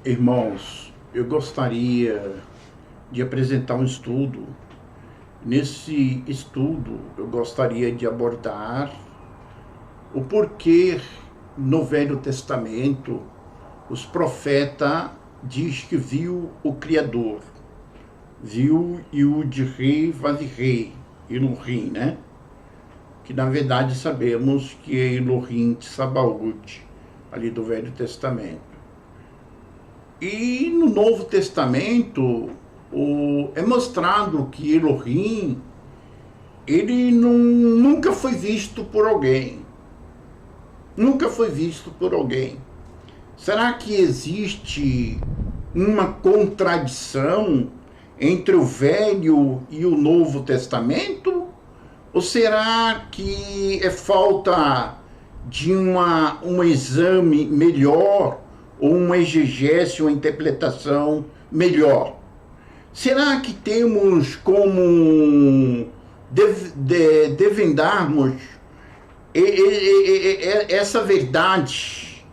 Irmãos, eu gostaria de apresentar um estudo. Nesse estudo, eu gostaria de abordar o porquê no Velho Testamento os profetas diz que viu o Criador, viu Yud-Rei Vav-Rei, Elohim, né? Que na verdade sabemos que é Elohim de Sabaoth, ali do Velho Testamento. E no Novo Testamento é mostrado que Elohim, ele nunca foi visto por alguém. Nunca foi visto por alguém. Será que existe uma contradição entre o Velho e o Novo Testamento? Ou será que é falta de um exame melhor, ou uma exegese, uma interpretação melhor? Será que temos como desvendarmos essa verdade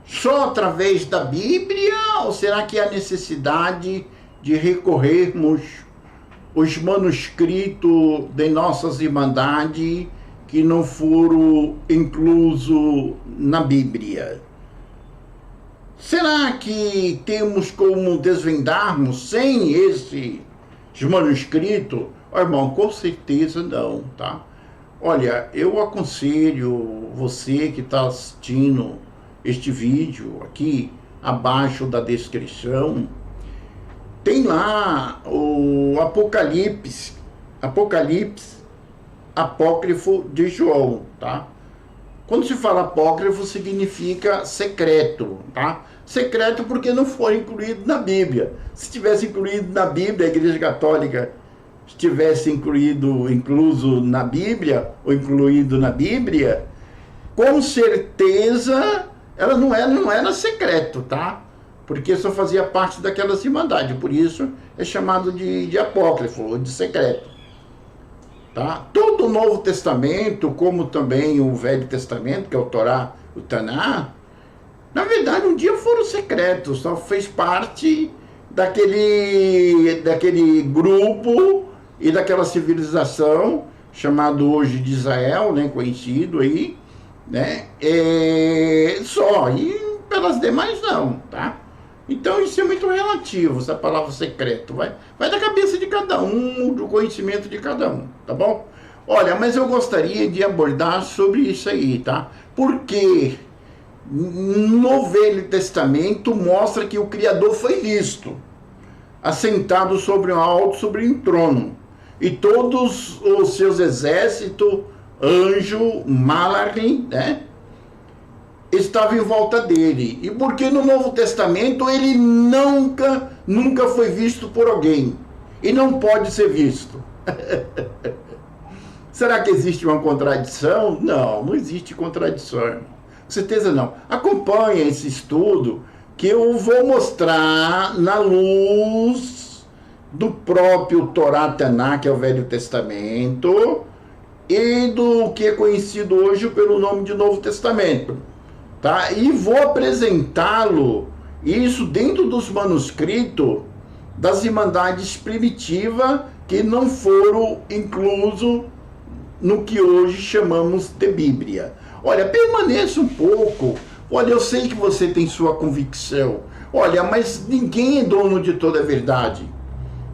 só através da Bíblia? Ou será que há necessidade de recorrermos os manuscritos de nossas irmandades que não foram inclusos na Bíblia? Será que temos como desvendarmos sem esses manuscritos? Oh, irmão, com certeza não, tá? Olha, eu aconselho você que está assistindo este vídeo aqui, abaixo da descrição, tem lá o Apocalipse apócrifo de João, tá? Quando se fala apócrifo, significa secreto, tá? Secreto porque não foi incluído na Bíblia. Se tivesse incluído na Bíblia, a Igreja Católica estivesse incluso na Bíblia, ou incluído na Bíblia, com certeza ela não era secreto, tá? Porque só fazia parte daquelas irmandades, por isso é chamado de apócrifo, ou de secreto. Tá? Todo o Novo Testamento, como também o Velho Testamento, que é o Torá, o Taná, na verdade um dia foram secretos, só fez parte daquele grupo e daquela civilização, chamado hoje de Israel, né, conhecido aí, né, só, e pelas demais não, tá? Então isso é muito relativo, essa palavra secreto, vai da cabeça de cada um, do conhecimento de cada um, tá bom? Olha, mas eu gostaria de abordar sobre isso aí, tá? Porque no Velho Testamento mostra que o Criador foi visto, assentado sobre um alto, sobre um trono, e todos os seus exércitos, anjo, Malachim, né? Estava em volta dele. E porque no Novo Testamento ele nunca foi visto por alguém. E não pode ser visto. Será que existe uma contradição? Não existe contradição, irmão. Com certeza não. Acompanhe esse estudo que eu vou mostrar na luz do próprio Torá Taná, que é o Velho Testamento, e do que é conhecido hoje pelo nome de Novo Testamento. Tá? E vou apresentá-lo, isso dentro dos manuscritos das irmandades primitivas que não foram inclusos no que hoje chamamos de Bíblia. Olha, permaneça um pouco. Olha, eu sei que você tem sua convicção. Olha, mas ninguém é dono de toda a verdade.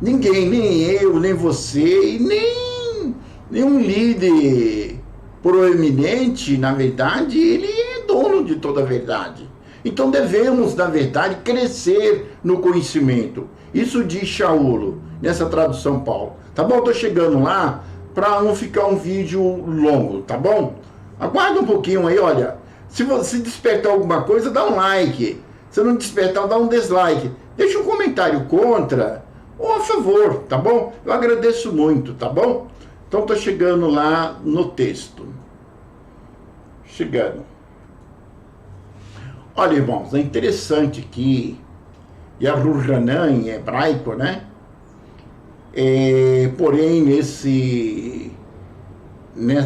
Ninguém, nem eu, nem você, nem um líder proeminente, na verdade, ele é dono de toda a verdade. Então devemos, na verdade, crescer no conhecimento. Isso diz Shaul, nessa tradução Paulo. Tá bom? Tô chegando lá para não ficar um vídeo longo, tá bom? Aguarda um pouquinho aí, olha. Se você despertar alguma coisa, dá um like. Se não despertar, dá um dislike. Deixa um comentário contra ou a favor, tá bom? Eu agradeço muito, tá bom? Então tô chegando lá no texto. Chegando. Olha, irmãos, é interessante que Yahuranã, em hebraico, né? Porém,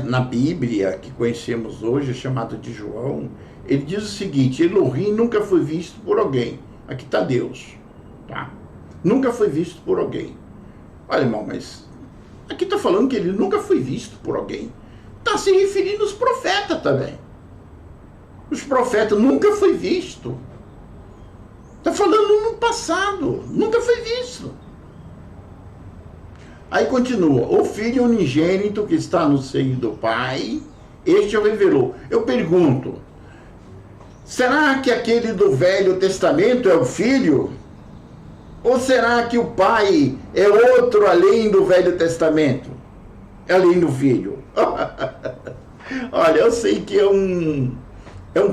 na Bíblia, que conhecemos hoje, chamado de João, ele diz o seguinte: Elohim nunca foi visto por alguém. Aqui está Deus, tá? Nunca foi visto por alguém. Olha, irmão, mas aqui está falando que ele nunca foi visto por alguém. Está se referindo aos profetas também. Os profetas nunca foi visto. Está falando no passado, nunca foi visto. Aí continua, o filho unigênito que está no seio do Pai, este o revelou. Eu pergunto, será que aquele do Velho Testamento é o filho? Ou será que o Pai é outro além do Velho Testamento? Além do filho? Olha, eu sei que é um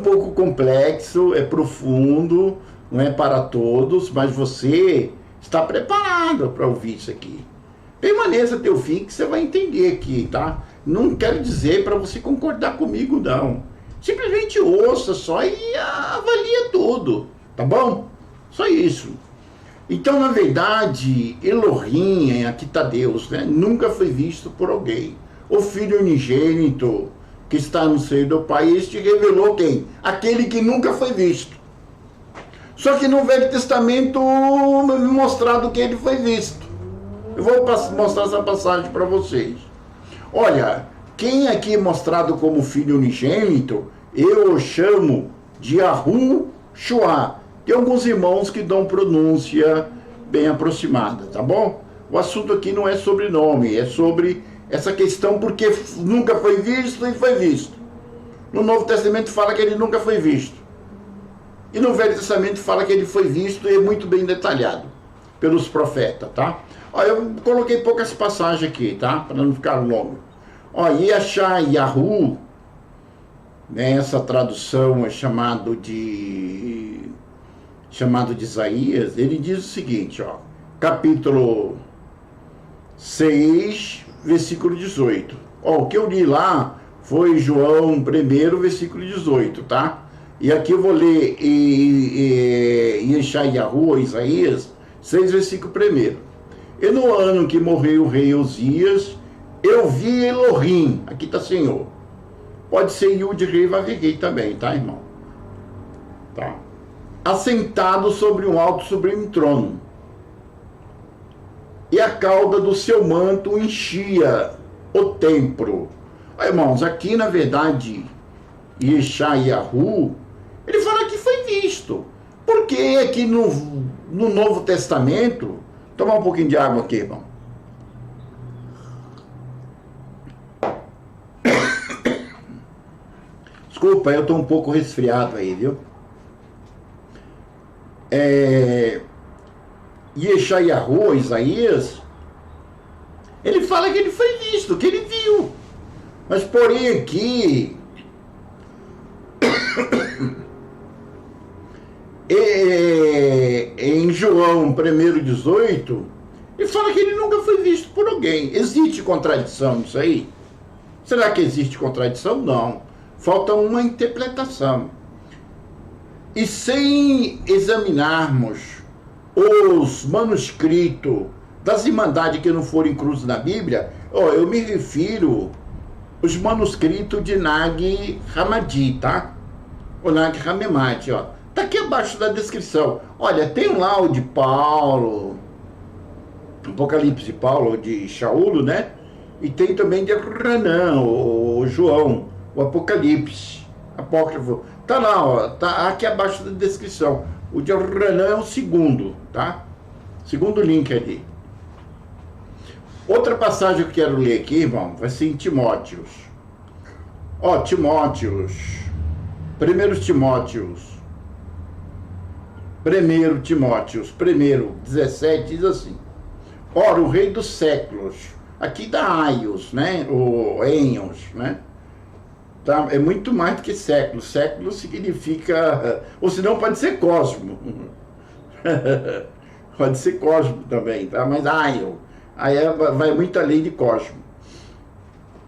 pouco complexo, é profundo, não é para todos, mas você está preparado para ouvir isso aqui. Permaneça até o fim que você vai entender aqui, tá? Não quero dizer para você concordar comigo, não. Simplesmente ouça só e avalia tudo, tá bom? Só isso. Então, na verdade, Elohim, aqui está Deus, né? Nunca foi visto por alguém. O Filho unigênito que está no seio do Pai, este revelou quem? Aquele que nunca foi visto. Só que no Velho Testamento mostrado que ele foi visto. Eu vou mostrar essa passagem para vocês. Olha, quem aqui é mostrado como filho unigênito, eu o chamo de Yahushua. Tem alguns irmãos que dão pronúncia bem aproximada, tá bom? O assunto aqui não é sobre nome, é sobre essa questão porque nunca foi visto e foi visto. No Novo Testamento fala que ele nunca foi visto. E no Velho Testamento fala que ele foi visto e é muito bem detalhado pelos profetas, tá? Ó, eu coloquei poucas passagens aqui, tá? Para não ficar longo. Ó, Yeshayahu, né, essa tradução é chamado de Isaías, ele diz o seguinte, ó, capítulo 6, versículo 18. Ó, o que eu li lá foi João 1, versículo 18, tá? E aqui eu vou ler Yeshayahu, Isaías, 6, versículo 1. E no ano que morreu o rei Uzias, eu vi Elohim, aqui está Senhor. Pode ser Yud Rei Vav-Rei também, tá, irmão? Tá. Assentado sobre um alto sublime trono. E a cauda do seu manto enchia o templo. Ó, irmãos, aqui na verdade, Yeshayahu, ele fala que foi visto. Porque aqui no Novo Testamento, tomar um pouquinho de água aqui, irmão. Desculpa, eu estou um pouco resfriado aí, viu? Yeshayahu, Isaías, ele fala que ele foi visto, que ele viu. Mas porém aqui, em João 1:18, ele fala que ele nunca foi visto por alguém. Existe contradição nisso aí? Será que existe contradição? Não. Falta uma interpretação. E sem examinarmos os manuscritos das Irmandades que não foram inclusos na Bíblia, eu me refiro aos manuscritos de Nag Hammadi, tá? O Nag Hammadi, ó. Tá aqui abaixo da descrição. Olha, tem lá o de Paulo, Apocalipse de Paulo, de Shaul, né? E tem também de Ranã, o João, o Apocalipse, apócrifo. Tá lá, ó, tá aqui abaixo da descrição. O de Ranã é o segundo, tá? Segundo link ali. Outra passagem que eu quero ler aqui, irmão, vai ser em Timóteos. Ó, Timóteos. 1 Timóteos, 17, diz assim. Ora, o rei dos séculos, aqui dá Aios, né? O Enios, né? Tá? É muito mais do que século. Século significa, ou senão pode ser cosmo. Pode ser cosmo também, tá? Mas Aio, aí vai muito além de cosmo.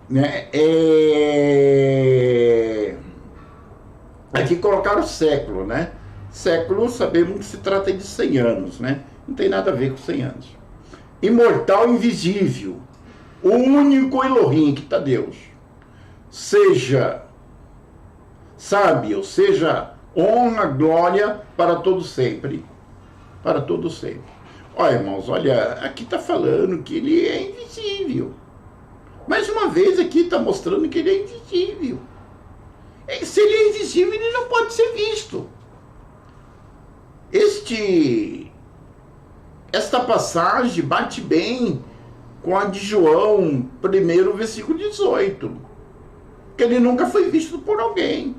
Né? Aqui colocaram século, né? Século, sabemos que se trata de 100 anos, né? Não tem nada a ver com 100 anos. Imortal, invisível, o único Elohim, que está Deus. Seja sábio, seja honra, glória para todo sempre. para todo sempre. Olha, irmãos, olha, aqui está falando que ele é invisível. Mais uma vez aqui está mostrando que ele é invisível. Se ele é invisível, ele não pode ser visto. Esta passagem bate bem com a de João 1, versículo 18. Que ele nunca foi visto por alguém.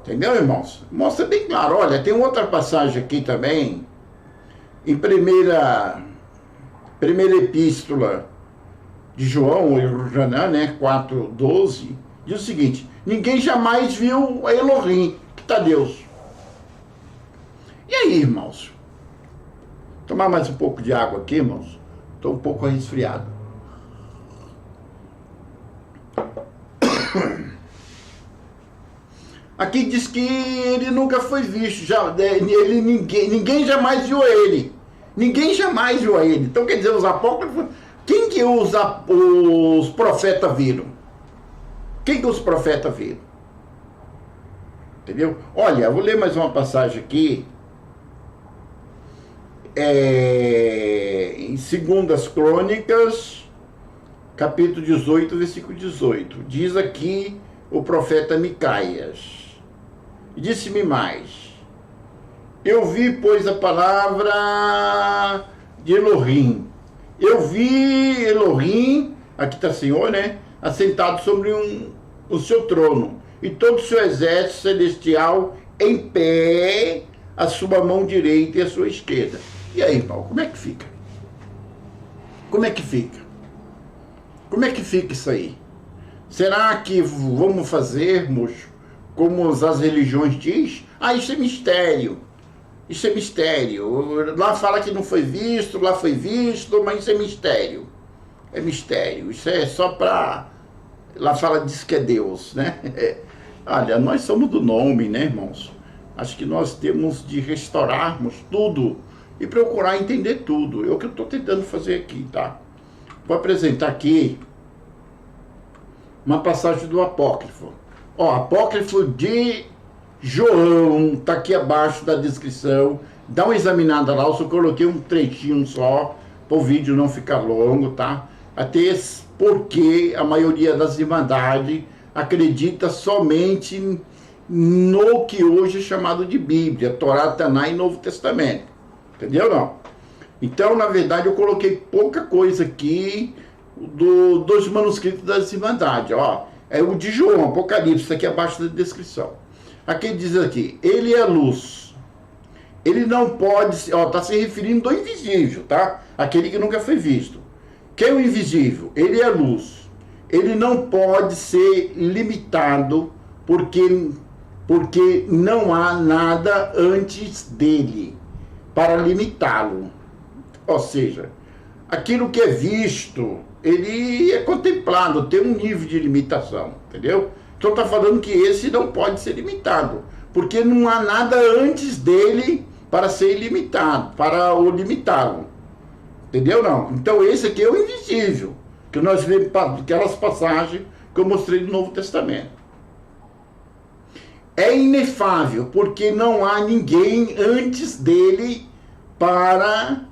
Entendeu, irmãos? Mostra bem claro. Olha, tem outra passagem aqui também, em primeira epístola de João, né, 4:12, diz o seguinte: ninguém jamais viu Elohim, que está Deus. E aí, irmãos? Tomar mais um pouco de água aqui, irmãos. Estou um pouco resfriado. Aqui diz que ele nunca foi visto, ninguém jamais viu ele. Ninguém jamais viu ele. Então, quer dizer, os apócrifos, quem que os profetas viram? Quem que os profetas viram? Entendeu? Olha, eu vou ler mais uma passagem aqui. Em 2 Crônicas, capítulo 18, versículo 18. Diz aqui o profeta Micaias: disse-me mais, eu vi, pois, a palavra de Elohim. Eu vi Elohim, aqui está o Senhor, né? Assentado sobre o seu trono, e todo o seu exército celestial em pé, a sua mão direita e a sua esquerda. E aí, irmão, como é que fica? Como é que fica? Como é que fica isso aí? Será que vamos fazermos como as religiões diz? Isso é mistério. Isso é mistério. Lá fala que não foi visto, lá foi visto, mas isso é mistério. É mistério. Isso é só para... Lá fala, diz que é Deus, né? Olha, nós somos do nome, né, irmãos? Acho que nós temos de restaurarmos tudo e procurar entender tudo. É o que eu estou tentando fazer aqui, tá? Vou apresentar aqui uma passagem do apócrifo. Apócrifo de João, tá aqui abaixo da descrição. Dá uma examinada lá, eu só coloquei um trechinho só, para o vídeo não ficar longo, tá? Até porque a maioria das irmandades acredita somente no que hoje é chamado de Bíblia, Torá, Taná e Novo Testamento. Entendeu, não? Então, na verdade, eu coloquei pouca coisa aqui dos manuscritos das irmandades, É o de João, Apocalipse, aqui abaixo da descrição. Aqui diz aqui, ele é luz. Ele não pode, está se referindo ao invisível, tá? Aquele que nunca foi visto. Quem é o invisível? Ele é luz. Ele não pode ser limitado porque não há nada antes dele para limitá-lo. Ou seja, aquilo que é visto, ele é contemplado, tem um nível de limitação, entendeu? Então está falando que esse não pode ser limitado, porque não há nada antes dele para ser limitado, para o limitá-lo. Entendeu, não? Então esse aqui é o invisível, que nós vemos aquelas passagens que eu mostrei no Novo Testamento. É inefável, porque não há ninguém antes dele para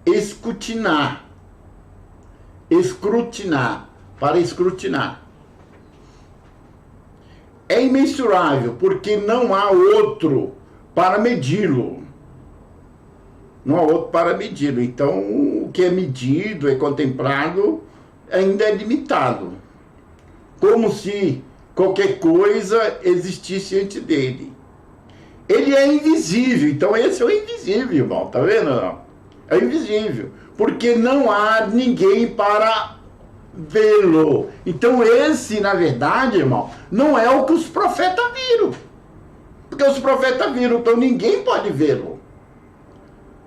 escrutinar, para escrutinar. É imensurável, porque não há outro para medi-lo. Não há outro para medi-lo. Então, o que é medido, é contemplado, ainda é limitado. Como se qualquer coisa existisse antes dele. Ele é invisível. Então, esse é o invisível, irmão. Tá vendo? Não? É invisível. Porque não há ninguém para vê-lo. Então, esse, na verdade, irmão, não é o que os profetas viram. Porque os profetas viram, então ninguém pode vê-lo.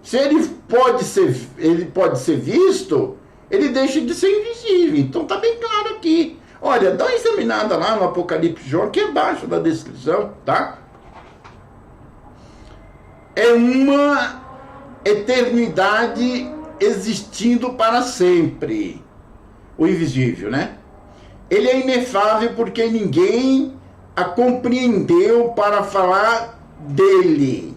Se ele pode ser visto, ele deixa de ser invisível. Então está bem claro aqui. Olha, dá uma examinada lá no Apocalipse de João, aqui abaixo da descrição, tá? É uma eternidade existindo para sempre. O invisível, né? Ele é inefável porque ninguém a compreendeu para falar dele.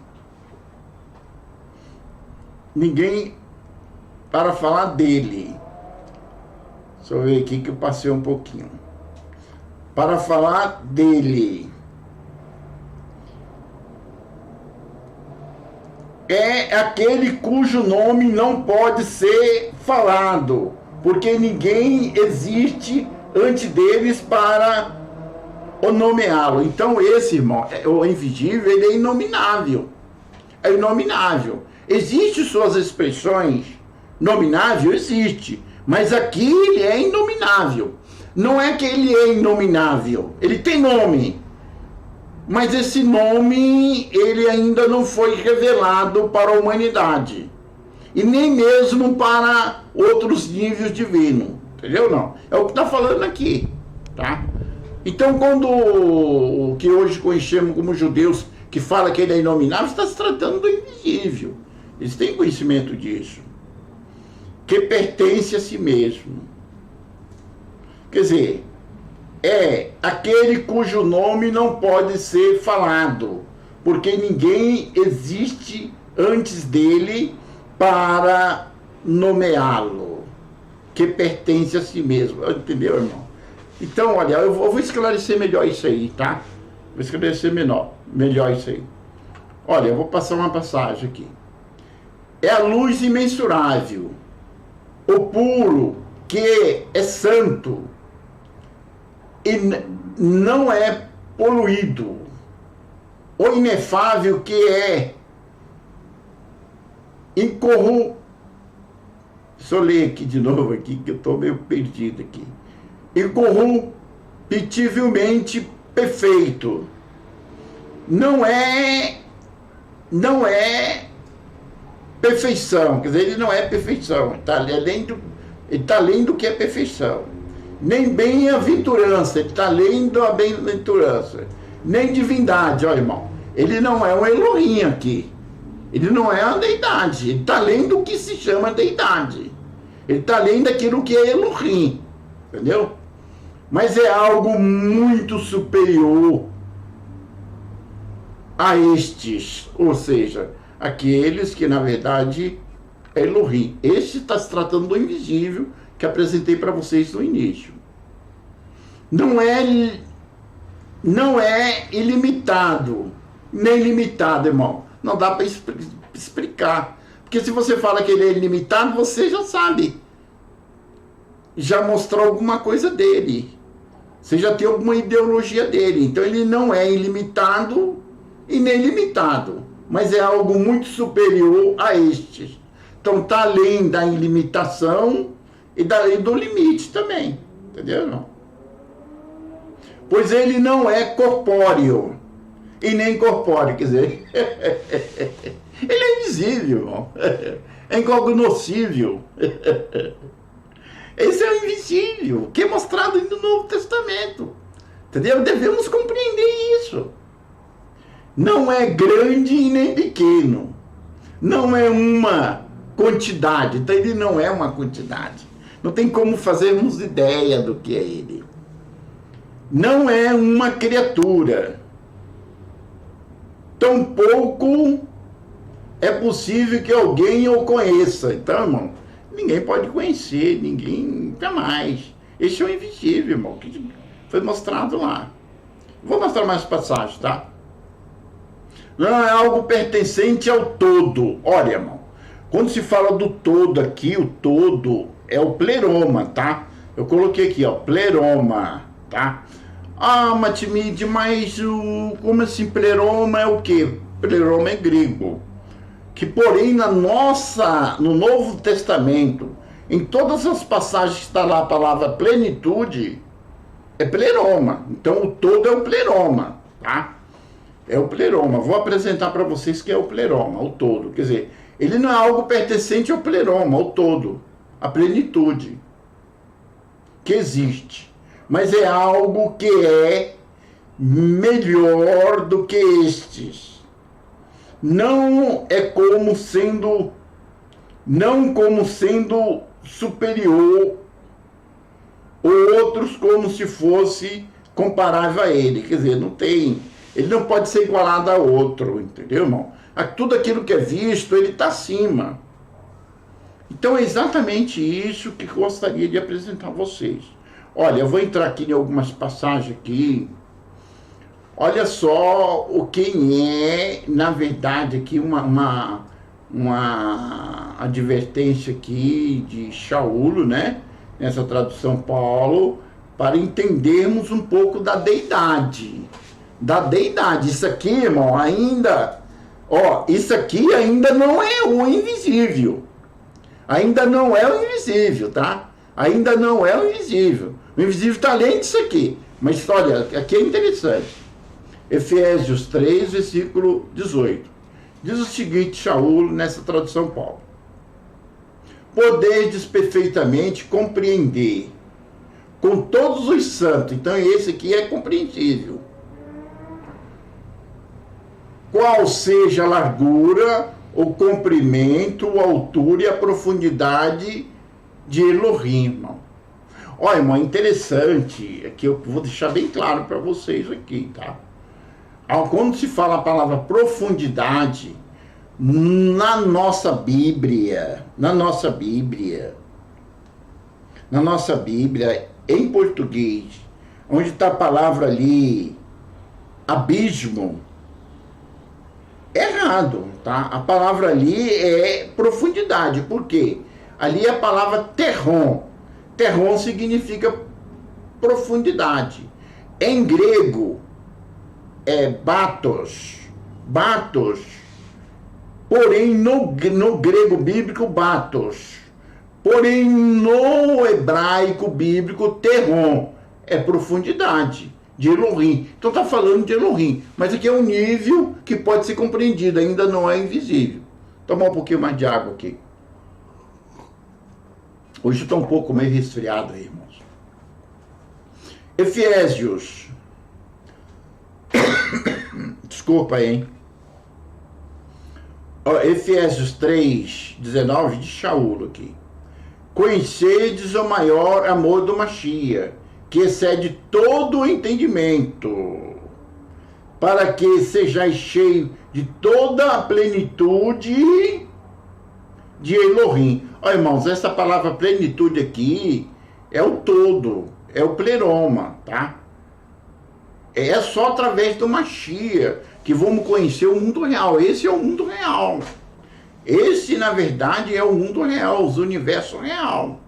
ninguém para falar dele. Deixa eu ver aqui que eu passei um pouquinho. Para falar dele. É aquele cujo nome não pode ser falado, porque ninguém existe antes deles para o nomeá-lo. Então esse, irmão, o invisível, ele é inominável. É inominável. Existem suas expressões, nominável existe, mas aqui ele é inominável. Não é que ele é inominável, ele tem nome, mas esse nome ele ainda não foi revelado para a humanidade e nem mesmo para outros níveis divinos, entendeu? Não, é o que está falando aqui, tá? Então, quando o que hoje conhecemos como judeus que fala que ele é inominável, está se tratando do invisível. Eles têm conhecimento disso, que pertence a si mesmo. Quer dizer, é aquele cujo nome não pode ser falado, porque ninguém existe antes dele para nomeá-lo, que pertence a si mesmo. Entendeu, irmão? Então, olha, eu vou esclarecer melhor isso aí, tá? Vou esclarecer melhor isso aí. Olha, eu vou passar uma passagem aqui. É a luz imensurável, o puro, que é santo, e não é poluído, o inefável, que é incorruptível. Deixa eu ler aqui de novo, aqui, que eu estou meio perdido aqui. Incorruptivelmente perfeito. Não é perfeição, quer dizer, ele não é perfeição, ele está além do que é perfeição. Nem bem-aventurança, ele está além da bem-aventurança. Nem divindade, ó, irmão. Ele não é um Elohim aqui. Ele não é uma deidade. Ele está além do que se chama deidade. Ele está além daquilo que é Elohim. Entendeu? Mas é algo muito superior a estes. Ou seja, aqueles que, na verdade, é Elohim. Este está se tratando do invisível, que apresentei para vocês no início. Não é ilimitado, nem limitado, irmão. Não dá para explicar. Porque se você fala que ele é ilimitado, você já sabe. Já mostrou alguma coisa dele. Você já tem alguma ideologia dele. Então ele não é ilimitado e nem limitado. Mas é algo muito superior a estes. Então está além da ilimitação e do limite também, entendeu? Não? Pois ele não é corpóreo e nem corpóreo, quer dizer, ele é invisível, irmão. É incognoscível. Esse é o invisível, que é mostrado no Novo Testamento, entendeu? Devemos compreender isso. Não é grande e nem pequeno, não é uma quantidade, então ele não é uma quantidade. Não tem como fazermos ideia do que é ele. Não é uma criatura. Tampouco é possível que alguém o conheça. Então, irmão, ninguém pode conhecer, ninguém jamais. Esse é o invisível, irmão, que foi mostrado lá. Vou mostrar mais passagens, tá? Não é algo pertencente ao todo. Olha, irmão, quando se fala do todo aqui, o todo é o pleroma, tá? Eu coloquei aqui, ó, pleroma, tá? Ah, Matimide, mas como assim pleroma é o quê? Pleroma é grego. Que porém no Novo Testamento, em todas as passagens que está lá a palavra plenitude, é pleroma. Então o todo é o pleroma, tá? É o pleroma. Vou apresentar para vocês que é o pleroma, o todo. Quer dizer, ele não é algo pertencente ao pleroma, ao todo, à plenitude que existe. Mas é algo que é melhor do que estes. Não como sendo superior, ou outros como se fosse comparável a ele. Quer dizer, não tem. Ele não pode ser igualado a outro, entendeu, irmão? Tudo aquilo que é visto, ele está acima. Então é exatamente isso que gostaria de apresentar a vocês. Olha, eu vou entrar aqui em algumas passagens aqui. Olha só o quem é, na verdade, aqui uma advertência aqui de Shaul, né? Nessa tradução Paulo, para entendermos um pouco da deidade. Da deidade. Isso aqui, irmão, ainda... Ó, isso aqui ainda não é o invisível. Ainda não é o invisível, tá? Ainda não é o invisível. O invisível está além disso aqui. Mas, olha, aqui é interessante. Efésios 3, versículo 18. Diz o seguinte, Shaul, nessa tradução Paulo. Podeis perfeitamente compreender com todos os santos. Então, esse aqui é compreensível. Qual seja a largura, o comprimento, a altura e a profundidade de Elohim, irmão. Olha, irmão, é interessante, aqui eu vou deixar bem claro para vocês aqui, tá? Quando se fala a palavra profundidade, na nossa Bíblia, em português, onde está a palavra ali, abismo, é errado, tá? A palavra ali é profundidade, por quê? Ali é a palavra terron. Terron significa profundidade. Em grego, é batos. Batos. Porém, no grego bíblico, batos. Porém, no hebraico bíblico, terron é profundidade de Elohim. Então está falando de Elohim. Mas aqui é um nível que pode ser compreendido, ainda não é invisível. Tomar um pouquinho mais de água aqui. Hoje está um pouco meio resfriado aí, irmãos. Efésios. Desculpa aí, hein? Efésios 3, 19 de Shaul aqui. Conhecedes o maior amor do Mashiach, que excede todo o entendimento, para que sejais cheio de toda a plenitude de Elohim. Olha, irmãos, essa palavra plenitude aqui é o todo, é o pleroma, tá? É só através do Mashiach que vamos conhecer o mundo real. Esse é o mundo real. Esse, na verdade, é o mundo real, o universo real.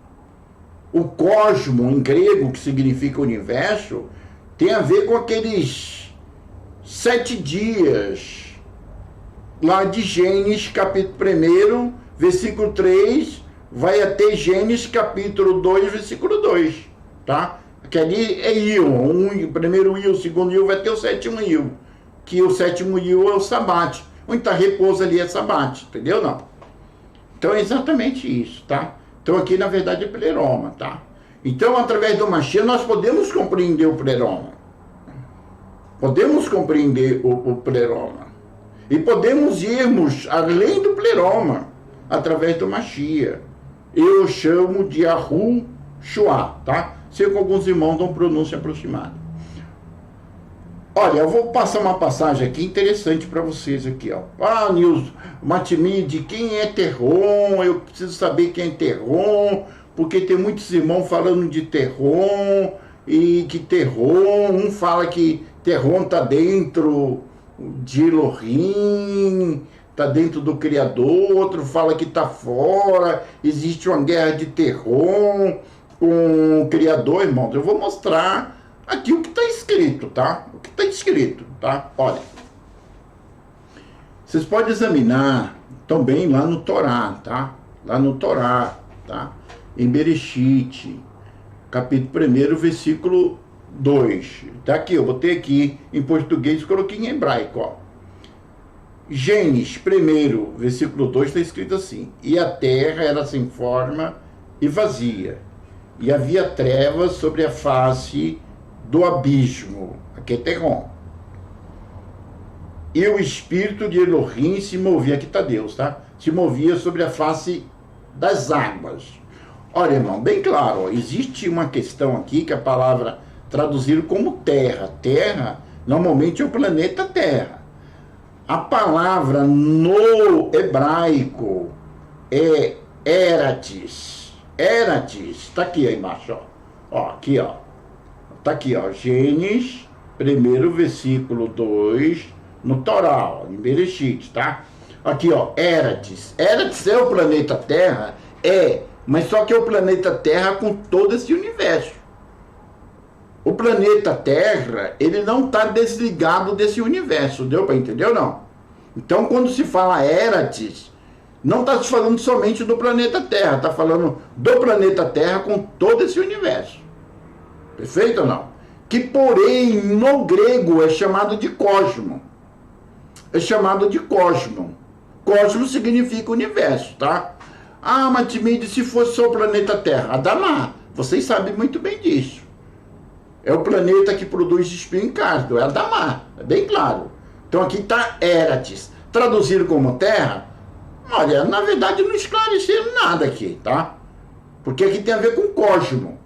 O cosmo, em grego, que significa universo, tem a ver com aqueles 7 dias lá de Gênesis, capítulo 1, versículo 3, vai até Gênesis, capítulo 2, versículo 2, tá? Que ali é Ion, o primeiro Ion, o segundo Ion, vai ter o 7º Ion, que o 7º Ion é o Sabate, onde está repouso ali é Sabate, entendeu? Não. Então é exatamente isso, tá? Então aqui na verdade é pleroma, tá? Então através do Mashiach nós podemos compreender o pleroma. Podemos compreender o pleroma. E podemos irmos além do pleroma, através do Mashiach. Eu chamo de Yahushua, tá? Sei que alguns irmãos dão pronúncia aproximada. Olha, eu vou passar uma passagem aqui interessante para vocês aqui, ó. Ah, Nilson, Matimide, quem é Terron? Eu preciso saber quem é Terron, porque tem muitos irmãos falando de Terron, e que Terron, um fala que Terron está dentro de Elohim, está dentro do Criador, outro fala que está fora, existe uma guerra de Terron com o Criador, irmãos. Eu vou mostrar aqui o que está escrito, tá? O que está escrito, tá? Olha. Vocês podem examinar também lá no Torá, tá? Lá no Torá, tá? Em Bereshit, capítulo 1, versículo 2. Tá aqui, eu botei aqui em português e coloquei em hebraico, ó. Gênesis 1, versículo 2, está escrito assim: e a terra era sem forma e vazia, e havia trevas sobre a face do abismo, aqui é Terron. E o espírito de Elohim se movia, aqui está Deus, tá? Se movia sobre a face das águas. Olha, irmão, bem claro, ó, existe uma questão aqui que a palavra traduziram como terra. Terra, normalmente é o planeta Terra. A palavra no hebraico é Eratis. Eratis. Está aqui ó, embaixo, ó. Ó, aqui, ó. Está aqui, ó. Gênesis, primeiro versículo 2, no Torá, em Bereshit, tá? Aqui, ó. Eratis. Eratis é o planeta Terra? É. Mas só que é o planeta Terra com todo esse universo. O planeta Terra, ele não está desligado desse universo. Deu para entender ou não? Então, quando se fala Eratis, não está se falando somente do planeta Terra, está falando do planeta Terra com todo esse universo. Perfeito ou não? Que, porém, no grego é chamado de cosmo. É chamado de cosmo. Cosmo significa universo, tá? Ah, mas Timide, se fosse só o planeta Terra? Adamar, vocês sabem muito bem disso. É o planeta que produz espinho em cardo, é Adamar, é bem claro. Então aqui está Eratis. Traduzido como Terra, olha, na verdade não esclareceram nada aqui, tá? Porque aqui tem a ver com cosmo.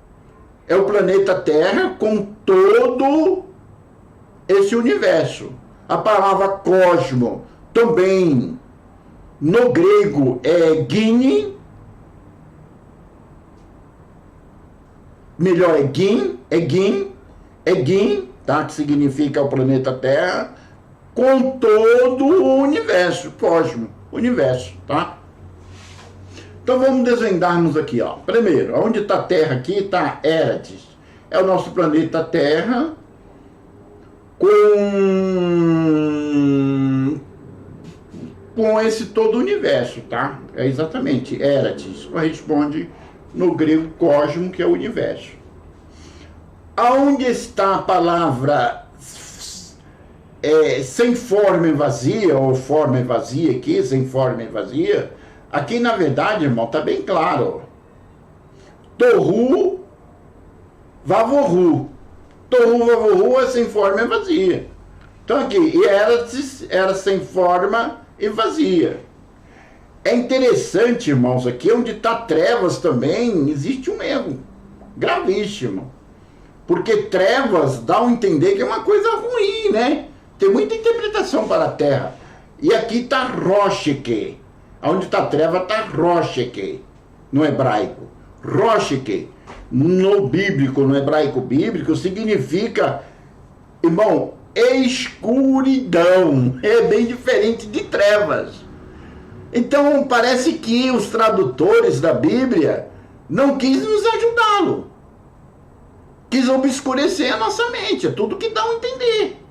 É o planeta Terra com todo esse universo. A palavra cosmo também no grego é gini, melhor é gin, tá? Que significa o planeta Terra, com todo o universo, cosmo, universo, tá? Então vamos desvendarmos aqui, ó. Primeiro, onde está a Terra aqui, está Eratis. É o nosso planeta Terra com esse todo o universo, tá? É exatamente, Eratis, corresponde no grego cosmo, que é o universo. Aonde está a palavra sem forma e vazia, ou forma e vazia aqui, sem forma e vazia, aqui na verdade, irmão, tá bem claro. Tohu Vavorru. Tohu Vavorru é sem forma e vazia. Então aqui, e era sem forma e vazia. É interessante, irmãos, aqui onde está trevas também, existe um erro gravíssimo. Porque trevas dá a entender que é uma coisa ruim, né? Tem muita interpretação para a Terra. E aqui está Rosheke. Onde está treva está Rosheke, no hebraico. Rosheke, no bíblico, no hebraico bíblico, significa, irmão, escuridão. É bem diferente de trevas. Então parece que os tradutores da Bíblia não quis nos ajudá-lo. Quis obscurecer a nossa mente. É tudo que dá a entender.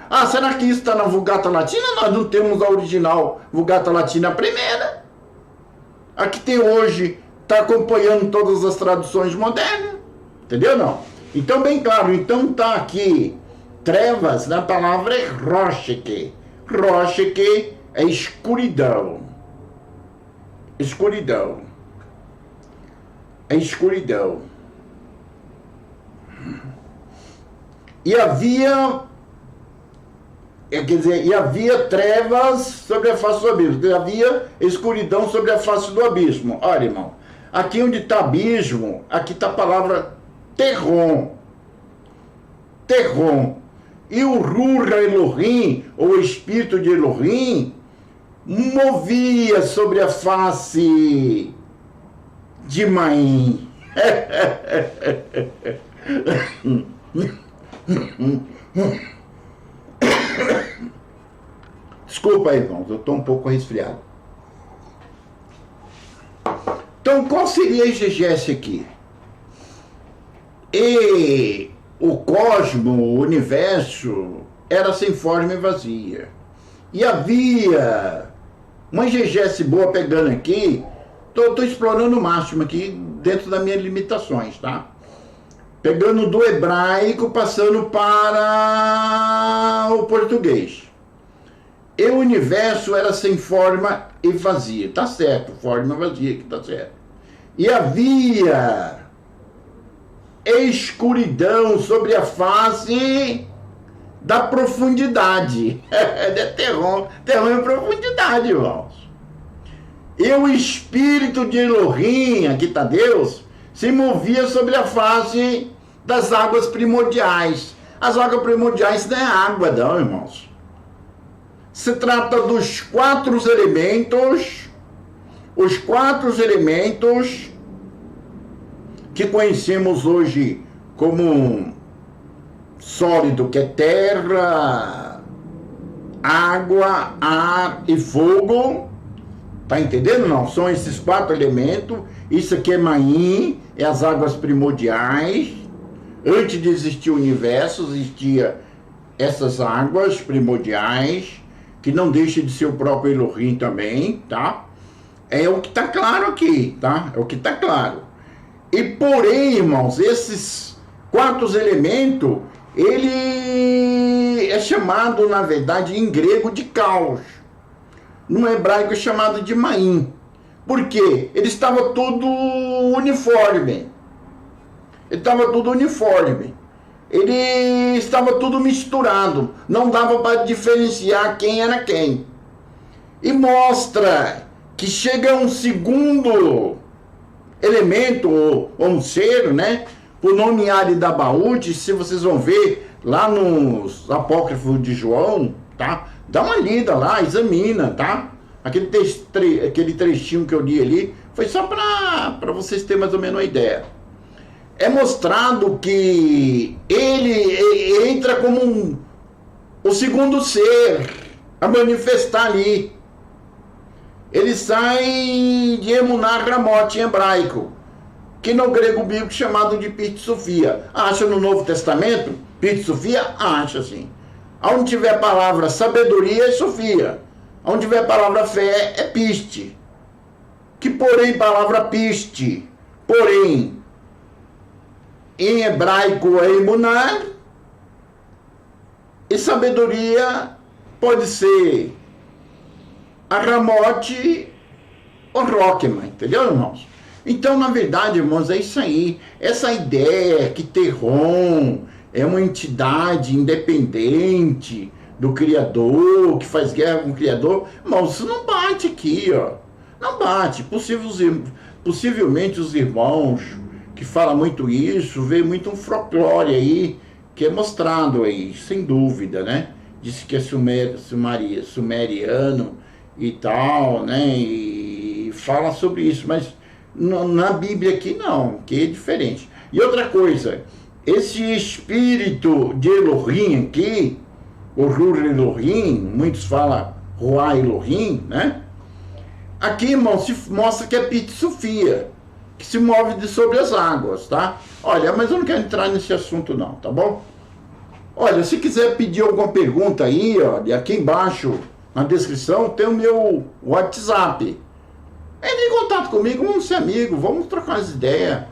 Ah, será que isso está na Vulgata Latina? Nós não temos a original Vulgata Latina primeira. A que tem hoje está acompanhando todas as traduções modernas. Entendeu não? Então bem claro, então está aqui trevas, na palavra é Rosheke. Rosheke é escuridão. Escuridão. É escuridão. E havia trevas sobre a face do abismo. E havia escuridão sobre a face do abismo. Olha, irmão, aqui onde está abismo, aqui está a palavra terron. Terron. E o Ruha Elohim, ou o Espírito de Elohim, movia sobre a face de Maim. Desculpa aí, irmãos, eu estou um pouco resfriado. Então, qual seria a exegese aqui? E o cosmo, o universo, era sem forma e vazia. E havia uma exegese boa pegando aqui, estou explorando o máximo aqui dentro das minhas limitações, tá? Pegando do hebraico, passando para o português. E o universo era sem forma e vazia. Tá certo, forma e vazia, que tá certo. E havia escuridão sobre a face da profundidade. É terror é profundidade, irmãos. E o Espírito de Elohim, aqui está Deus, se movia sobre a face das águas primordiais. As águas primordiais não é água, não, irmãos. Se trata dos 4 elementos os 4 elementos que conhecemos hoje como sólido, que é terra, água, ar e fogo. Tá entendendo? Não, são esses 4 elementos. Isso aqui é Maim, é as águas primordiais. Antes de existir o universo, existia essas águas primordiais, que não deixa de ser o próprio Elohim também, tá? É o que está claro aqui, tá? É o que está claro. E porém, irmãos, esses 4 elementos, ele é chamado, na verdade, em grego de caos. No hebraico é chamado de Maim. Por quê? Ele estava tudo uniforme. Ele estava tudo misturado. Não dava para diferenciar quem era quem. E mostra que chega um segundo elemento, ou um ser, né? Por nome Aridabaúde, se vocês vão ver lá nos apócrifos de João, tá? Dá uma lida lá, examina, tá? Aquele trechinho que eu li ali foi só para vocês terem mais ou menos uma ideia. É mostrado que ele entra como o segundo ser a manifestar ali. Ele sai de Emuná Ramot em hebraico, que no grego bíblico é chamado de Pit Sofia. Acha no Novo Testamento? Pit Sofia? Acha sim. Onde tiver a palavra sabedoria é Sofia. Onde tiver a palavra fé é Piste. Que porém, palavra Piste, porém, em hebraico é Emuná, e sabedoria pode ser a Ramote ou Rockman, entendeu, irmãos? Então, na verdade, irmãos, é isso aí. Essa ideia que Terron é uma entidade independente do Criador, que faz guerra com o Criador, irmãos, isso não bate aqui, ó. Não bate. Possivelmente os irmãos que falam muito isso, vê muito um folclore aí, que é mostrado aí, sem dúvida, né? Diz que é sumeriano e tal, né? E fala sobre isso, mas na Bíblia aqui não, que é diferente. E outra coisa, esse espírito de Elohim aqui, o Ruach Elohim, muitos falam Ruach Elohim, né? Aqui, irmão, se mostra que é Pit Sofia, que se move sobre as águas, tá? Olha, mas eu não quero entrar nesse assunto não, tá bom? Olha, se quiser pedir alguma pergunta aí, ó, aqui embaixo na descrição tem o meu WhatsApp. Entre em contato comigo, vamos ser amigos, vamos trocar umas ideias,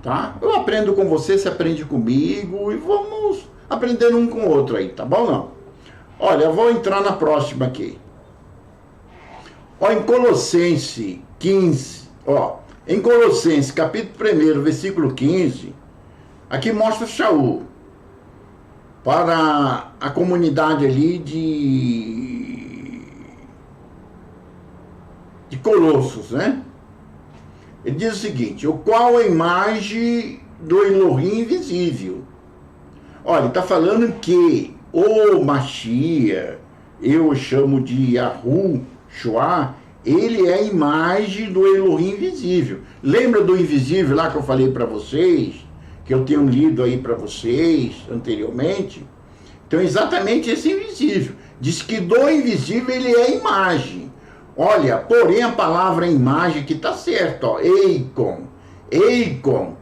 tá? Eu aprendo com você, você aprende comigo e vamos aprendendo um com o outro aí, tá bom não? Olha, eu vou entrar na próxima aqui. Ó, em Colossenses 15, ó, em Colossenses capítulo 1, versículo 15, aqui mostra Shaul para a comunidade ali de Colossos, né? Ele diz o seguinte: o qual é a imagem do Elohim invisível. Olha, está falando que o Mashiach, eu chamo de Yahushua, ele é a imagem do Elohim invisível. Lembra do invisível lá que eu falei para vocês? Que eu tenho lido aí para vocês anteriormente? Então, exatamente esse invisível. Diz que do invisível ele é a imagem. Olha, porém a palavra imagem que está certo, ó, eikon. Eikon,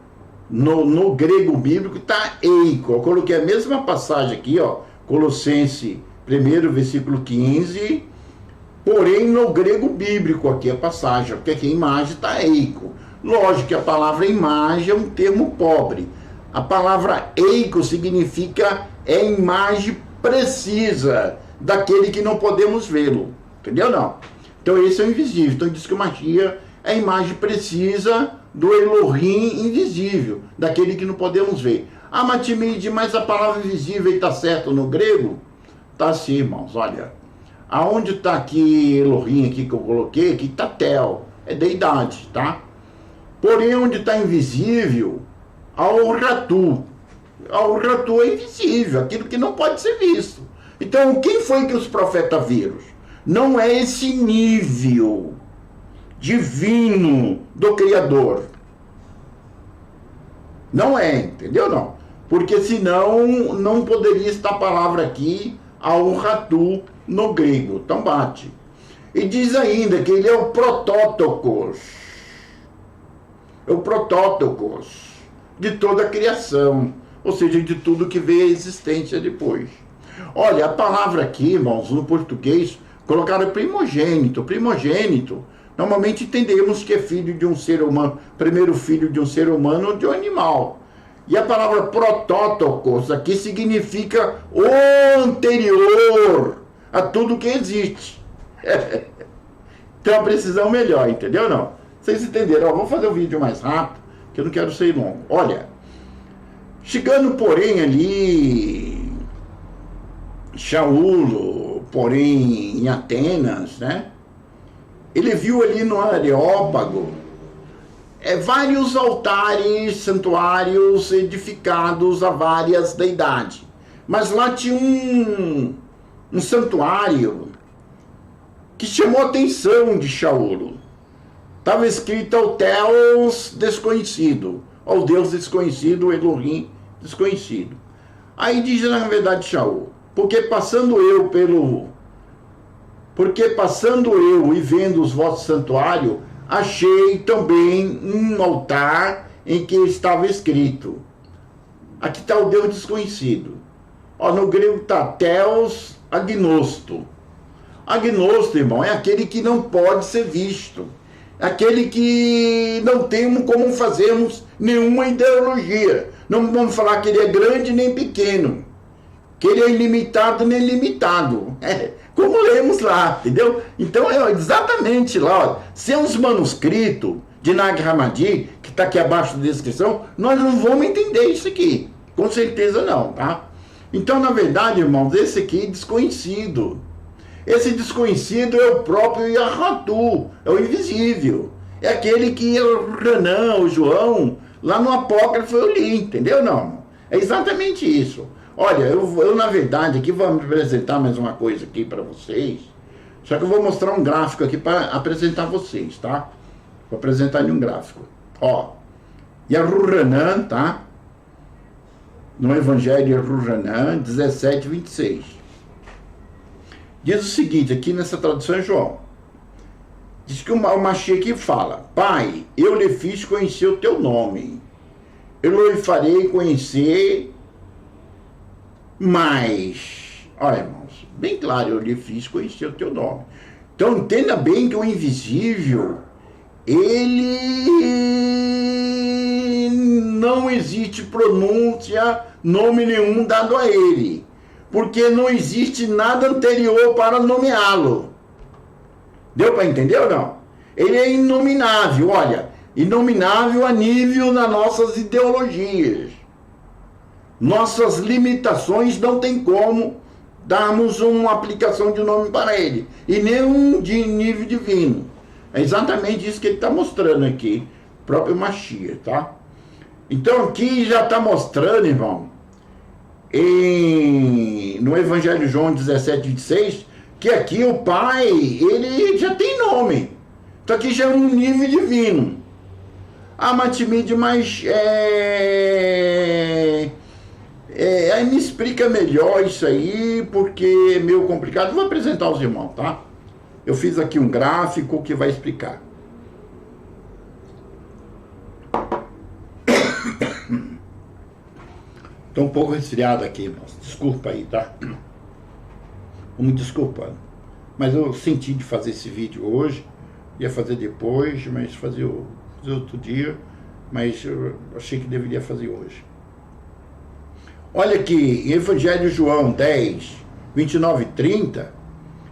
no grego bíblico está eikon. Eu coloquei a mesma passagem aqui, ó, Colossenses 1, versículo 15. Porém, no grego bíblico aqui a passagem, porque aqui a imagem está eiko. Lógico que a palavra imagem é um termo pobre. A palavra eiko significa imagem precisa daquele que não podemos vê-lo. Entendeu não? Então esse é o invisível. Então diz que o Mashiach é a imagem precisa do Elohim invisível, daquele que não podemos ver. Ah, Matimide, mas a palavra invisível está certo no grego? Tá assim, irmãos, olha. Aonde está aqui Elohim aqui que eu coloquei, aqui está Tel, é deidade, tá? Porém, onde está invisível, ao Ratu é invisível, aquilo que não pode ser visto. Então, quem foi que os profetas viram? Não é esse nível divino do Criador. Não é, entendeu? Não. Porque senão não poderia estar a palavra aqui, auratu, no grego. Então bate. E diz ainda que ele é o protótokos. É o protótokos de toda a criação. Ou seja, de tudo que veio à existência depois. Olha, a palavra aqui, irmãos, no português, colocaram primogênito. Primogênito, normalmente entendemos que é filho de um ser humano, primeiro filho de um ser humano ou de um animal. E a palavra protótokos aqui significa o anterior a tudo que existe. Então a precisão melhor, entendeu? Não? Vocês entenderam? Ó, vou fazer o vídeo mais rápido, que eu não quero ser longo. Olha, chegando porém ali, Shaul, porém em Atenas, né? Ele viu ali no Areópago vários altares, santuários edificados a várias deidades. Mas lá tinha um santuário que chamou a atenção de Shaul. Estava escrito ao Deus desconhecido, ao Deus desconhecido, Elohim desconhecido. Aí diz na verdade Shaul, porque passando eu e vendo os vossos santuários, achei também um altar em que estava escrito. Aqui está o Deus desconhecido. Ó, no grego está Theos agnosto. Agnosto, irmão, é aquele que não pode ser visto. Aquele que não tem como fazermos nenhuma ideologia. Não vamos falar que ele é grande nem pequeno. Que ele é ilimitado nem limitado. Como lemos lá, entendeu? Então é exatamente lá, ó, se é uns manuscritos de Nag Hammadi, que está aqui abaixo da descrição, nós não vamos entender isso aqui. Com certeza não, tá? Então, na verdade, irmãos, esse aqui é desconhecido. Esse desconhecido é o próprio Yahatu, é o invisível. É aquele que o Renan, o João, lá no Apócrifo eu li, entendeu? Não, é exatamente isso. Olha, eu na verdade aqui vou apresentar mais uma coisa aqui para vocês. Só que eu vou mostrar um gráfico aqui para apresentar vocês, tá? Vou apresentar em um gráfico. Ó, Yahuhanan, tá? No Evangelho de Yahuhanan 17, 26. Diz o seguinte, aqui nessa tradução é João. Diz que o Mashiach fala, Pai, eu lhe fiz conhecer o teu nome. Eu lhe farei conhecer mais. Olha, irmãos, bem claro, eu lhe fiz conhecer o teu nome. Então, entenda bem que o invisível, ele não existe pronúncia, nome nenhum dado a ele. Porque não existe nada anterior para nomeá-lo. Deu para entender ou não? Ele é inominável, olha, inominável a nível das nossas ideologias. Nossas limitações não tem como darmos uma aplicação de nome para ele. E nem um de nível divino. É exatamente isso que ele está mostrando aqui. O próprio Mashiach, tá? Então aqui já está mostrando, irmão, no Evangelho de João 17, 26, que aqui o Pai, ele já tem nome. Então aqui já é um nível divino. Ah, Matimide, mas aí me explica melhor isso aí, porque é meio complicado. Vou apresentar aos irmãos, tá? Eu fiz aqui um gráfico que vai explicar. Estou um pouco resfriado aqui, irmãos. Desculpa aí, tá? Me desculpando. Mas eu senti de fazer esse vídeo hoje. Ia fazer depois, mas fazer outro dia. Mas eu achei que deveria fazer hoje. Olha aqui, em Evangelho de João 10, 29 e 30,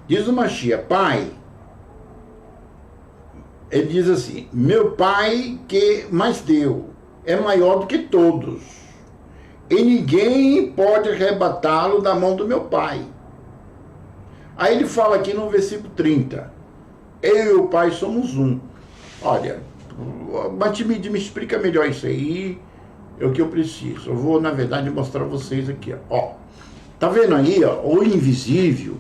diz o Mashiach, Pai, ele diz assim, meu Pai que mais deu, é maior do que todos, e ninguém pode arrebatá-lo da mão do meu Pai. Aí ele fala aqui no versículo 30, eu e o Pai somos um. Olha, Matimide, me explica melhor isso aí. É o que eu preciso. Eu vou, na verdade, mostrar a vocês aqui, ó. Tá vendo aí, ó? O invisível,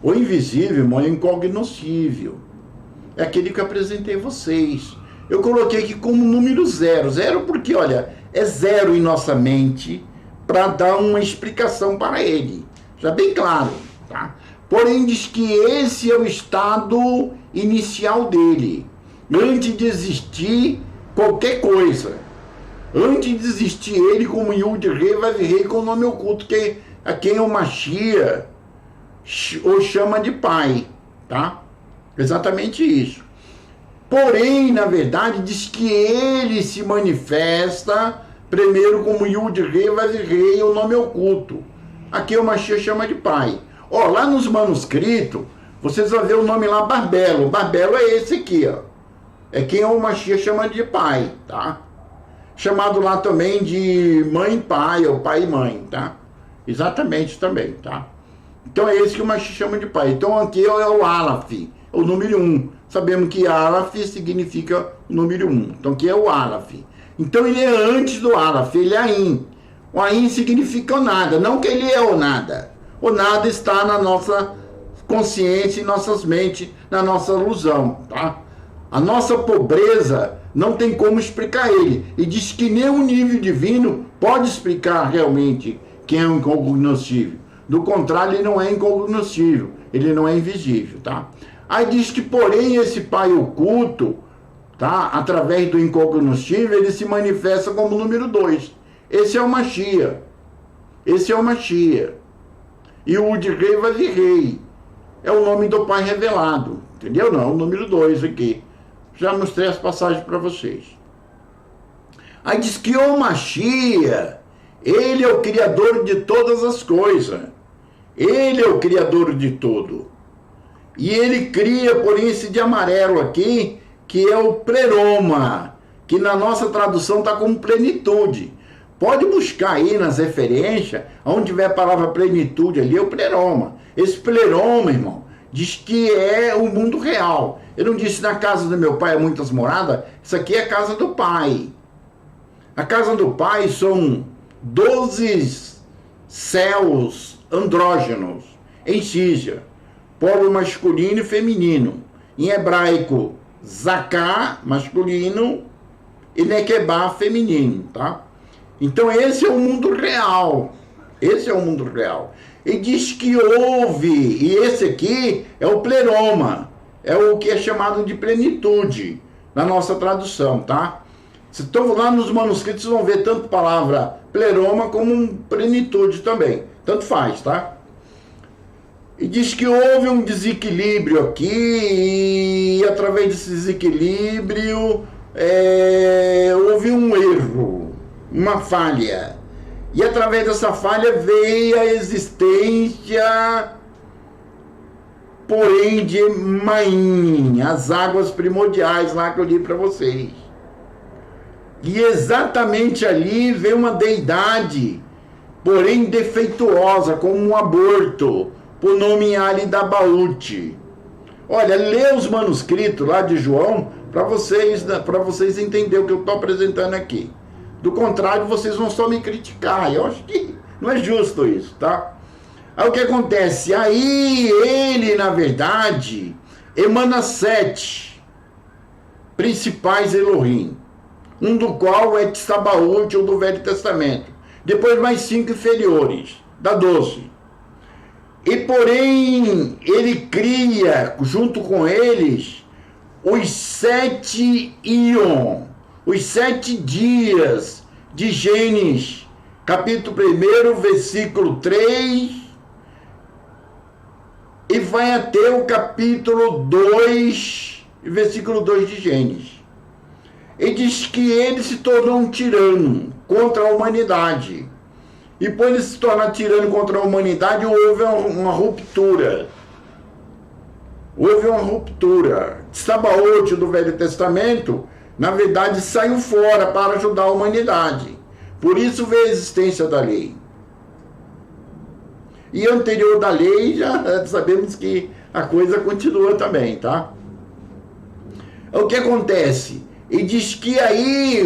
irmão, é incognoscível. é aquele que eu apresentei a vocês. Eu coloquei aqui como número 0. 0 porque, olha, é 0 em nossa mente para dar uma explicação para ele. Já bem claro, tá? Porém, diz que esse é o estado inicial dele. Antes de existir qualquer coisa. Antes de existir ele como Yud Rei, vai Rei com o nome oculto, que a quem o Mashiach ou chama de pai, tá? Exatamente isso. Porém, na verdade, diz que ele se manifesta primeiro como Yud Rei, Vav Rei, o nome oculto. Aqui o Mashiach chama de pai. Ó, lá nos manuscritos, vocês vão ver o nome lá, Barbelo. Barbelo é esse aqui, ó. É quem o Mashiach chama de pai, tá? Chamado lá também de mãe e pai, ou pai e mãe, tá? Exatamente também, tá? Então é esse que o Mashiach chama de pai. Então aqui é o Aleph, o número 1. Sabemos que Aleph significa o número 1. Então aqui é o Aleph. Então ele é antes do Aleph, ele é Ain. O Ain significa o nada, não que ele é o nada. O nada está na nossa consciência, em nossas mentes, na nossa ilusão, tá? A nossa pobreza não tem como explicar ele. E diz que nem o nível divino pode explicar realmente quem é o incognoscível. Do contrário, ele não é incognoscível, ele não é invisível, tá? Aí diz que, porém, esse pai oculto, tá? Através do incognoscível, ele se manifesta como número 2. Esse é o Mashiach. Esse é o Mashiach. E o de Rei vai de Rei. É o nome do pai revelado. Entendeu? Não, é o número 2 aqui. Já mostrei as passagens para vocês. Aí diz que o Mashiach, ele é o criador de todas as coisas. Ele é o criador de tudo. E ele cria, por esse de amarelo aqui, que é o pleroma, que na nossa tradução está como plenitude. Pode buscar aí nas referências, onde tiver a palavra plenitude ali, é o pleroma. Esse pleroma, irmão, diz que é o mundo real. Eu não disse na casa do meu pai há muitas moradas, isso aqui é a casa do pai. A casa do pai são 12 céus andrógenos, em Sígia, polo masculino e feminino. Em hebraico, Zaká, masculino, e Nequebá, feminino, tá? Então esse é o mundo real. Esse é o mundo real. E diz que houve, e esse aqui é o pleroma, é o que é chamado de plenitude, na nossa tradução, tá? Se estão lá nos manuscritos, vocês vão ver tanto a palavra pleroma como plenitude também. Tanto faz, tá? E diz que houve um desequilíbrio aqui, e através desse desequilíbrio, houve um erro, uma falha. E através dessa falha veio a existência, porém, de Maim, as águas primordiais lá que eu li para vocês. E exatamente ali veio uma deidade, porém defeituosa, como um aborto, por nome Ali da Baúte. Olha, lê os manuscritos lá de João para vocês entenderem o que eu estou apresentando aqui. Do contrário, vocês vão só me criticar. Eu acho que não é justo isso, tá? Aí o que acontece? Aí ele, na verdade, emana 7 principais Elohim. Um do qual é Tsabaúte, ou do Velho Testamento. Depois mais 5 inferiores, dá 12. E porém, ele cria, junto com eles, os 7 Ion, os 7 dias de Gênesis, capítulo 1, versículo 3, e vai até o capítulo 2, versículo 2 de Gênesis. E diz que ele se tornou um tirano contra a humanidade. E por ele se tornar tirano contra a humanidade, houve uma ruptura. Houve uma ruptura. Tsabaote do Velho Testamento, na verdade, saiu fora para ajudar a humanidade. Por isso veio a existência da lei. E anterior da lei, já sabemos que a coisa continua também, tá? O que acontece? E diz que aí,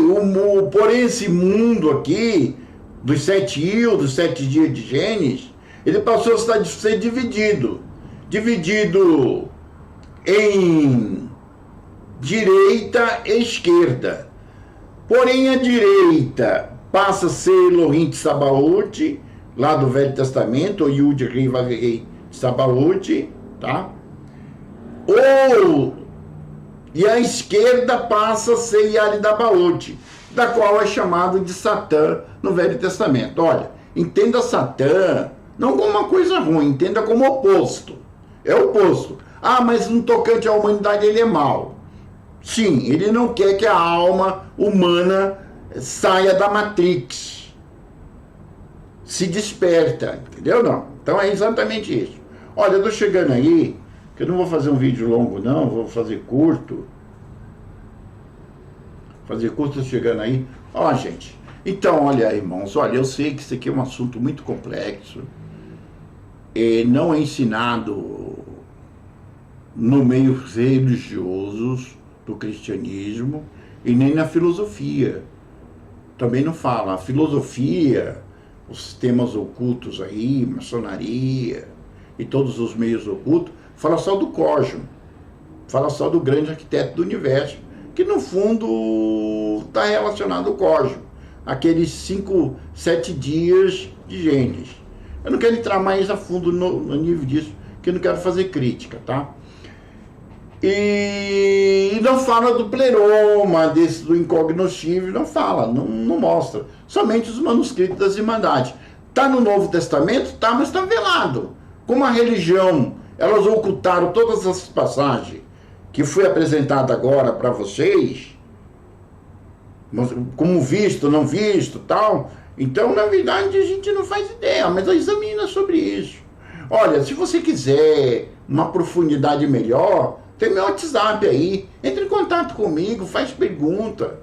por esse mundo aqui, dos 7 dias, dos 7 dias de Gênesis, ele passou a ser dividido. Dividido em direita e esquerda. Porém, a direita passa a ser Elohim Tsabaoth, lá do Velho Testamento, ou Yud Rei Vav Rei Tsabaoth, tá? E a esquerda passa a ser Yaldabaoth, da qual é chamado de Satã no Velho Testamento. Olha, entenda Satã não como uma coisa ruim, entenda como oposto. É oposto. Ah, mas no tocante à humanidade ele é mau. Sim, ele não quer que a alma humana saia da Matrix. Se desperta, entendeu? Não. Então é exatamente isso. Olha, eu tô chegando aí, que eu não vou fazer um vídeo longo não, vou fazer curto. Tô chegando aí. Ó, gente. Então, olha, irmãos, olha, eu sei que isso aqui é um assunto muito complexo. E não é ensinado no meio religioso do cristianismo e nem na filosofia. Também não fala. A filosofia, os sistemas ocultos aí, maçonaria e todos os meios ocultos, fala só do cosmos, fala só do grande arquiteto do universo, que no fundo está relacionado ao cosmos, aqueles 5, 7 dias de Gênesis. Eu não quero entrar mais a fundo no nível disso, porque eu não quero fazer crítica, tá? E não fala do pleroma, do incognoscível, não fala, não mostra. Somente os manuscritos das Irmandades. Está no Novo Testamento? Tá, mas está velado. Como a religião, elas ocultaram todas essas passagens que foi apresentada agora para vocês, como visto, não visto, tal. Então, na verdade, a gente não faz ideia, mas examina sobre isso. Olha, se você quiser uma profundidade melhor, tem meu WhatsApp aí, entre em contato comigo, faz pergunta,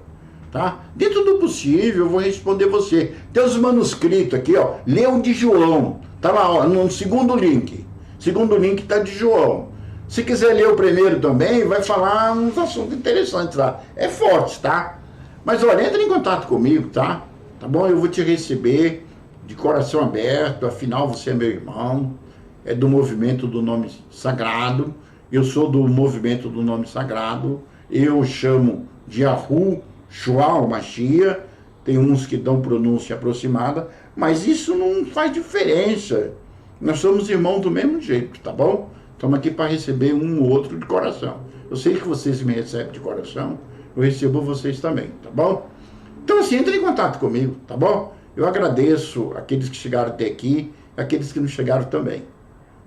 tá? Dentro do possível, eu vou responder você. Tem os manuscritos aqui, ó, Leão de João, tá lá, ó, no segundo link. Segundo link tá de João. Se quiser ler o primeiro também, vai falar uns assuntos interessantes lá. É forte, tá? Mas olha, entra em contato comigo, tá? Tá bom? Eu vou te receber de coração aberto, afinal você é meu irmão, é do movimento do nome sagrado. Eu sou do movimento do nome sagrado, eu chamo de Yahushua Mashiach, tem uns que dão pronúncia aproximada, mas isso não faz diferença. Nós somos irmãos do mesmo jeito, tá bom? Estamos aqui para receber um ou outro de coração. Eu sei que vocês me recebem de coração, eu recebo vocês também, tá bom? Então assim, entre em contato comigo, tá bom? Eu agradeço aqueles que chegaram até aqui, aqueles que não chegaram também.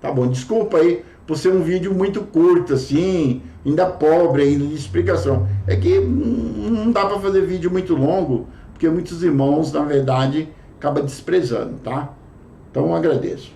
Tá bom, desculpa aí por ser um vídeo muito curto, assim, ainda pobre ainda de explicação. É que não dá para fazer vídeo muito longo, porque muitos irmãos, na verdade, acabam desprezando, tá? Então eu agradeço.